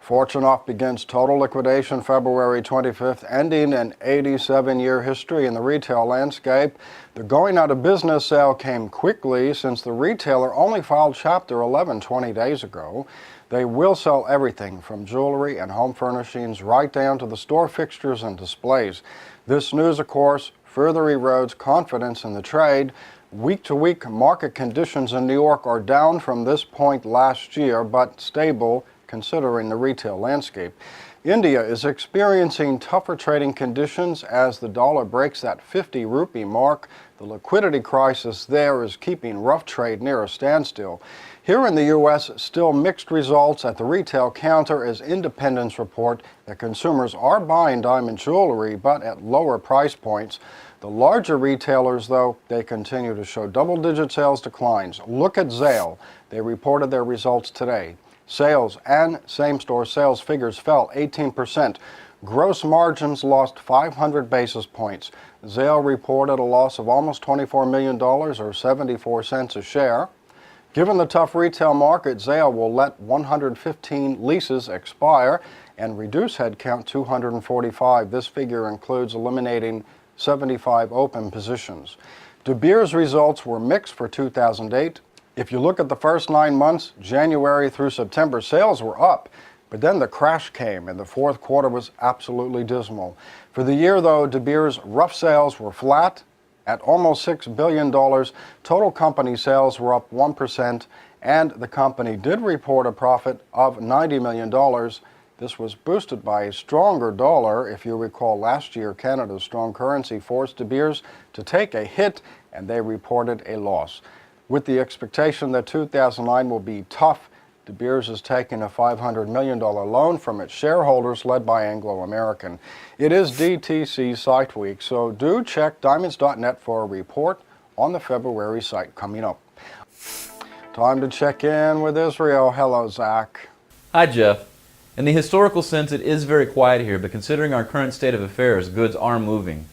Fortunoff begins total liquidation February 25th, ending an 87-year history in the retail landscape. The going out of business sale came quickly since the retailer only filed Chapter 11 20 days ago. They will sell everything from jewelry and home furnishings right down to the store fixtures and displays. This news, of course, further erodes confidence in the trade. Week-to-week market conditions in New York are down from this point last year, but stable considering the retail landscape. India is experiencing tougher trading conditions as the dollar breaks that 50 rupee mark. The liquidity crisis there is keeping rough trade near a standstill. Here in the U.S., still mixed results at the retail counter as independents report that consumers are buying diamond jewelry, but at lower price points. The larger retailers, though, they continue to show double-digit sales declines. Look at Zale. They reported their results today. Sales and same-store sales figures fell 18%. Gross margins lost 500 basis points. Zale reported a loss of almost $24 million or 74 cents a share. Given the tough retail market, Zale will let 115 leases expire and reduce headcount 245. This figure includes eliminating 75 open positions. De Beers results were mixed for 2008. If you look at the first 9 months, January through September, sales were up, but then the crash came and the fourth quarter was absolutely dismal. For the year, though, De Beers' rough sales were flat at almost $6 billion. Total company sales were up 1%, and the company did report a profit of $90 million. This was boosted by a stronger dollar. If you recall, last year, Canada's strong currency forced De Beers to take a hit, and they reported a loss. With the expectation that 2009 will be tough, De Beers is taking a $500 million loan from its shareholders led by Anglo American. It is DTC Site Week, so do check diamonds.net for a report on the February site coming up. Time to check in with Israel. Hello, Zach. Hi, Jeff. In the historical sense, it is very quiet here, but considering our current state of affairs, goods are moving.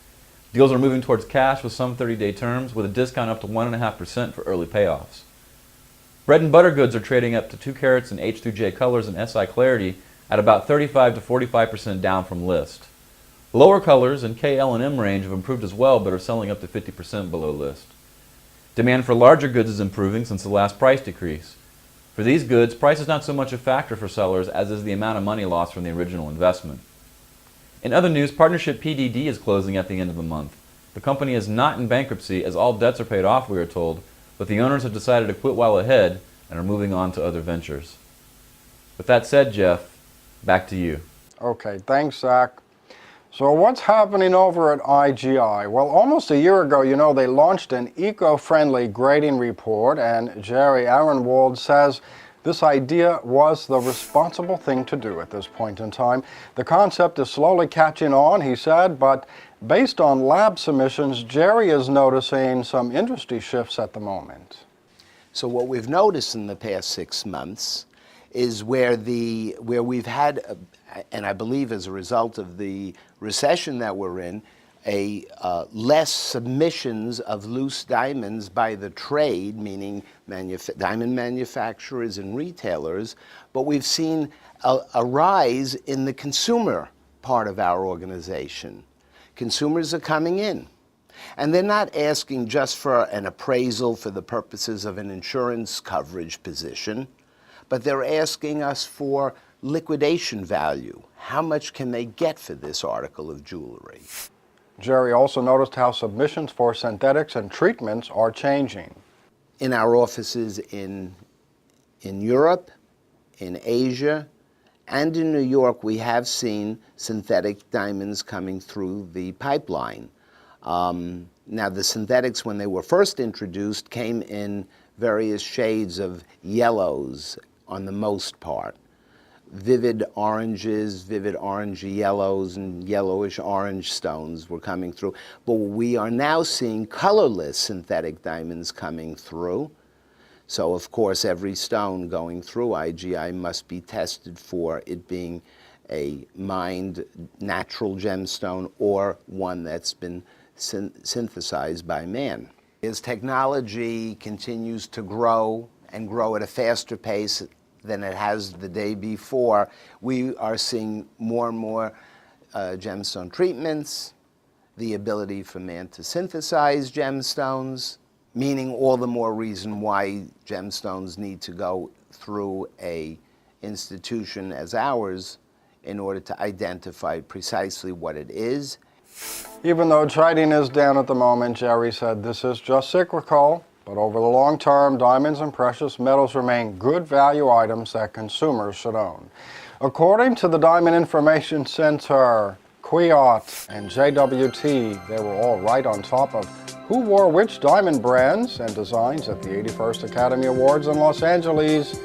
Deals are moving towards cash with some 30-day terms, with a discount up to 1.5% for early payoffs. Bread and butter goods are trading up to 2 carats in H through J colors and SI clarity at about 35 to 45% down from list. Lower colors in K, L, and M range have improved as well, but are selling up to 50% below list. Demand for larger goods is improving since the last price decrease. For these goods, price is not so much a factor for sellers as is the amount of money lost from the original investment. In other news, Partnership PDD is closing at the end of the month. The company is not in bankruptcy as all debts are paid off, we are told, but the owners have decided to quit while ahead and are moving on to other ventures. With that said, Jeff, back to you. Okay, thanks, Zach. So what's happening over at IGI? Well, almost a year ago, you know, they launched an eco-friendly grading report, and Jerry Aronwald says this idea was the responsible thing to do at this point in time. The concept is slowly catching on, he said, but based on lab submissions, Jerry is noticing some industry shifts at the moment. So what we've noticed in the past 6 months is where we've had, and I believe as a result of the recession that we're in, less submissions of loose diamonds by the trade, meaning diamond manufacturers and retailers, but we've seen a rise in the consumer part of our organization. Consumers are coming in, and they're not asking just for an appraisal for the purposes of an insurance coverage position, but they're asking us for liquidation value. How much can they get for this article of jewelry? Jerry also noticed how submissions for synthetics and treatments are changing. In our offices in Europe, in Asia, and in New York, we have seen synthetic diamonds coming through the pipeline. Now, the synthetics, when they were first introduced, came in various shades of yellows on the most part. Vivid oranges, vivid orangey yellows, and yellowish orange stones were coming through. But we are now seeing colorless synthetic diamonds coming through. So, of course, every stone going through IGI must be tested for it being a mined natural gemstone or one that's been synthesized by man. As technology continues to grow and grow at a faster pace than it has the day before, we are seeing more and more gemstone treatments, the ability for man to synthesize gemstones, meaning all the more reason why gemstones need to go through a institution as ours in order to identify precisely what it is. Even though trading is down at the moment, Jerry said this is just cyclical, but over the long term, diamonds and precious metals remain good value items that consumers should own. According to the Diamond Information Center, Quiot and JWT, they were all right on top of who wore which diamond brands and designs at the 81st Academy Awards in Los Angeles.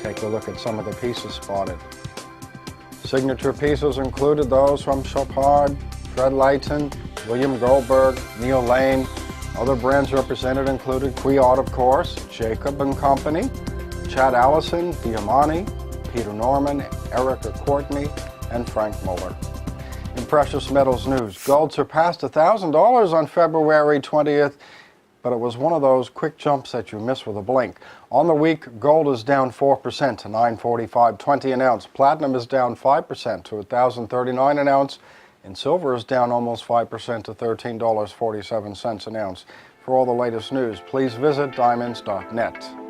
Take a look at some of the pieces spotted. Signature pieces included those from Chopard, Fred Leighton, William Goldberg, Neil Lane. Other brands represented included Quiot, of course, Jacob & Company, Chad Allison, Diamani, Peter Norman, Erica Courtney, and Frank Muller. In precious metals news, gold surpassed $1,000 on February 20th, but it was one of those quick jumps that you miss with a blink. On the week, gold is down 4% to $945.20 an ounce. Platinum is down 5% to $1,039 an ounce. And silver is down almost 5% to $13.47 an ounce. For all the latest news, please visit diamonds.net.